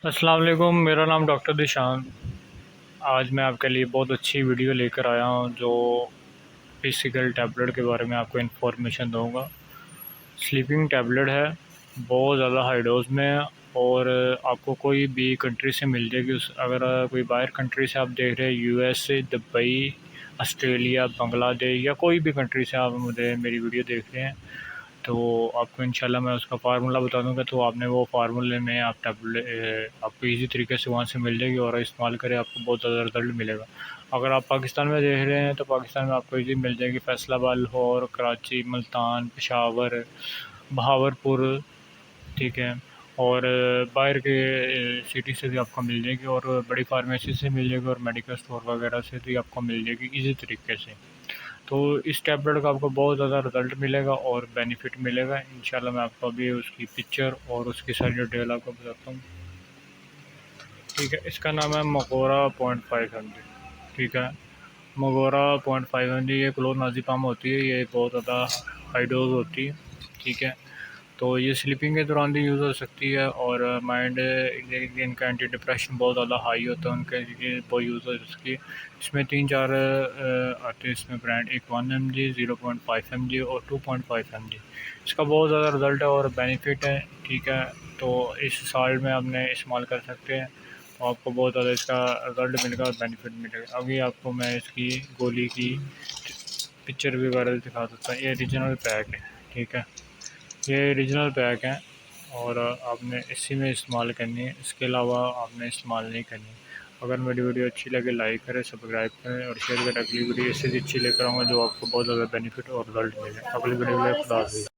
अस्सलाम वालेकुम। मेरा नाम डॉक्टर दिशान। आज मैं आपके लिए बहुत अच्छी वीडियो लेकर आया हूँ जो फिजिकल टैबलेट के बारे में आपको इन्फॉर्मेशन दूँगा। स्लीपिंग टैबलेट है, बहुत ज़्यादा हाई डोज में है और आपको कोई भी कंट्री से मिल जाएगी। उस अगर कोई बाहर कंट्री से आप देख रहे हैं, यूएसए, दुबई, ऑस्ट्रेलिया, बांग्लादेश या कोई भी कंट्री से आप मुझे मेरी वीडियो देख रहे हैं तो आपको इंशाल्लाह मैं उसका फ़ार्मूला बता दूँगा। तो आपने वो फ़ार्मूले में आप आपको ईज़ी तरीके से वहाँ से मिल जाएगी और इस्तेमाल करें, आपको बहुत ज़्यादा रिज़ल्ट मिलेगा। अगर आप पाकिस्तान में देख रहे हैं तो पाकिस्तान में आपको ईज़ी मिल जाएगी, फैसलाबाद, लाहौर, कराची, मुल्तान, पेशावर, बहावलपुर, ठीक है। और बाहर के सिटी से भी आपको मिल जाएगी और बड़ी फार्मेसी से मिल जाएगी और मेडिकल स्टोर वगैरह से भी आपको मिल जाएगी ईज़ी तरीके से। तो इस टैबलेट का आपको बहुत ज़्यादा रिज़ल्ट मिलेगा और बेनिफिट मिलेगा। इंशाल्लाह मैं आपको अभी उसकी पिक्चर और उसकी सारी डिटेल आपको बताता हूँ। ठीक है, इसका नाम है मकोरा 0.5 mg। ठीक है, मकोरा 0.5 mg ये क्लोरनाज़ेपाम होती है, ये बहुत ज़्यादा हाई डोज होती है। ठीक है, तो ये स्लीपिंग के दौरान भी यूज़ हो सकती है और माइंड इनका एंटी डिप्रेशन बहुत ज़्यादा हाई होता है उनके लिए, वो यूज़ हो सकती है। इसमें 3-4 आते हैं इसमें ब्रांड, एक 1 mg, 0.5 mg और 2.5 mg। इसका बहुत ज़्यादा रिज़ल्ट है और बेनिफिट है। ठीक है, तो इस साल में आपने इस्तेमाल कर सकते हैं, तो आपको बहुत ज़्यादा इसका रिज़ल्ट मिलेगा और बेनिफिट मिलेगा। अभी आपको मैं इसकी गोली की पिक्चर भी वगैरह दिखा सकता हूँ। ये ओरिजिनल पैक है। ठीक है, ये ओरिजिनल पैक है और आपने इसी में इस्तेमाल करनी है, इसके अलावा आपने इस्तेमाल नहीं करनी। अगर मेरी वीडियो अच्छी लगे लाइक करें, सब्सक्राइब करें और शेयर करें। अगली वीडियो इससे भी अच्छी लेकर आऊँगा जो आपको बहुत ज़्यादा बेनिफिट और रिज़ल्ट मिले। अगली वीडियो में खुदा हाफ़िज़।